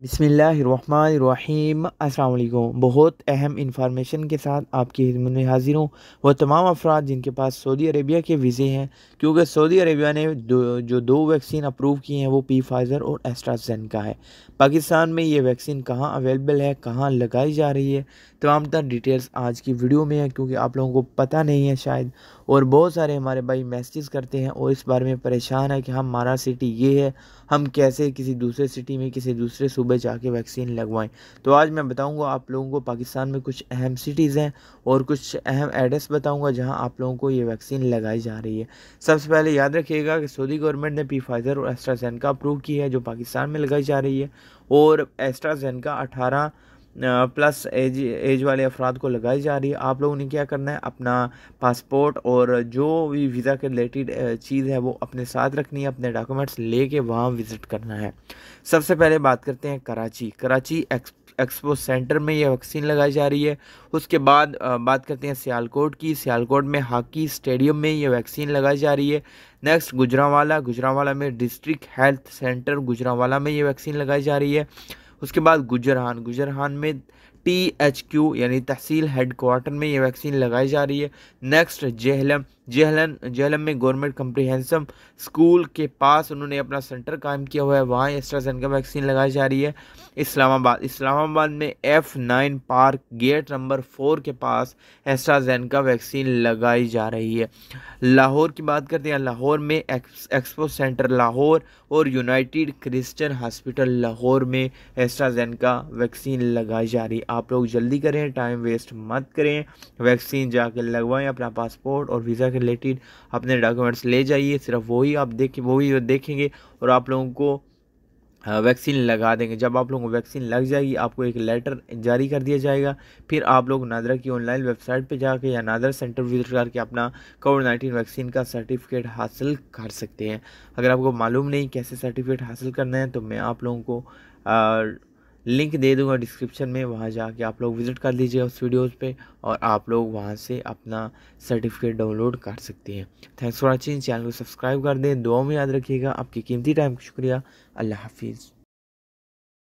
बिस्मिल्लाहिर्रहमानिर्रहीम। अस्सलाम वालेकुम। बहुत अहम इंफॉर्मेशन के साथ आपकी खिदमत में हाजिर हूँ। वो तमाम अफराद जिनके पास सऊदी अरेबिया के वीज़े हैं, क्योंकि सऊदी अरेबिया ने दो वैक्सीन अप्रूव की हैं, वो फाइज़र और एस्ट्राज़ेनेका है। पाकिस्तान में ये वैक्सीन कहाँ अवेलेबल है, कहाँ लगाई जा रही है, तमाम तर डिटेल्स आज की वीडियो में है, क्योंकि आप लोगों को पता नहीं है शायद। और बहुत सारे हमारे भाई मैसेज करते हैं और इस बारे में परेशान है कि हमारा सिटी ये है, हम कैसे किसी दूसरे सिटी में किसी दूसरे सूबे जाके वैक्सीन लगवाएं। तो आज मैं बताऊंगा आप लोगों को पाकिस्तान में कुछ अहम सिटीज़ हैं और कुछ अहम एड्रेस बताऊंगा जहां आप लोगों को ये वैक्सीन लगाई जा रही है। सबसे पहले याद रखिएगा कि सऊदी गवर्नमेंट ने फाइज़र और एस्ट्राज़ेनेका अप्रूव की है, जो पाकिस्तान में लगाई जा रही है। और एस्ट्राज़ेनेका 18 प्लस एज वाले अफराद को लगाई जा रही है। आप लोगों ने क्या करना है, अपना पासपोर्ट और जो भी वीज़ा के रिलेटेड चीज़ है वो अपने साथ रखनी है, अपने डॉक्यूमेंट्स लेके वहाँ विज़िट करना है। सबसे पहले बात करते हैं कराची एक्सपो सेंटर में ये वैक्सीन लगाई जा रही है। उसके बाद बात करते हैं सियालकोट की। सियालकोट में हॉकी स्टेडियम में ये वैक्सीन लगाई जा रही है। नेक्स्ट गुजरांवाला में डिस्ट्रिक्ट हेल्थ सेंटर गुजरांवाला में ये वैक्सीन लगाई जा रही है। उसके बाद गुजरहान में THQ यानी तहसील हेडक्वार्टर में ये वैक्सीन लगाई जा रही है। नेक्स्ट जेहलम में गवर्नमेंट कम्प्रिहेंसिव स्कूल के पास उन्होंने अपना सेंटर कायम किया हुआ है, वहाँ एस्ट्राज़ेनेका वैक्सीन लगाई जा रही है। इस्लामाबाद में F9 पार्क गेट नंबर 4 के पास एस्ट्राज़ेनेका वैक्सीन लगाई जा रही है। लाहौर की बात करते हैं। लाहौर में एक्सपो सेंटर लाहौर और यूनाइटेड क्रिश्चियन हॉस्पिटल लाहौर में एस्ट्राज़ेनेका वैक्सीन लगाई जा रही है। आप लोग जल्दी करें, टाइम वेस्ट मत करें, वैक्सीन जाकर लगवाएं। अपना पासपोर्ट और वीज़ा के रिलेटेड अपने डॉक्यूमेंट्स ले जाइए, सिर्फ वही देखेंगे और आप लोगों को वैक्सीन लगा देंगे। जब आप लोगों को वैक्सीन लग जाएगी, आपको एक लेटर जारी कर दिया जाएगा। फिर आप लोग नादरा की ऑनलाइन वेबसाइट पे जाके या नादरा सेंटर विजिट करके अपना कोविड-19 वैक्सीन का सर्टिफिकेट हासिल कर सकते हैं। अगर आपको मालूम नहीं कैसे सर्टिफिकेट हासिल करना है, तो मैं आप लोगों को लिंक दे दूंगा डिस्क्रिप्शन में, वहाँ जाके आप लोग विज़िट कर लीजिए उस वीडियोज़ पे और आप लोग वहाँ से अपना सर्टिफिकेट डाउनलोड कर सकते हैं। Thanks for watching. चैनल को सब्सक्राइब कर दें, दुआ में याद रखिएगा। आपकी कीमती टाइम को शुक्रिया। अल्लाह हाफिज़।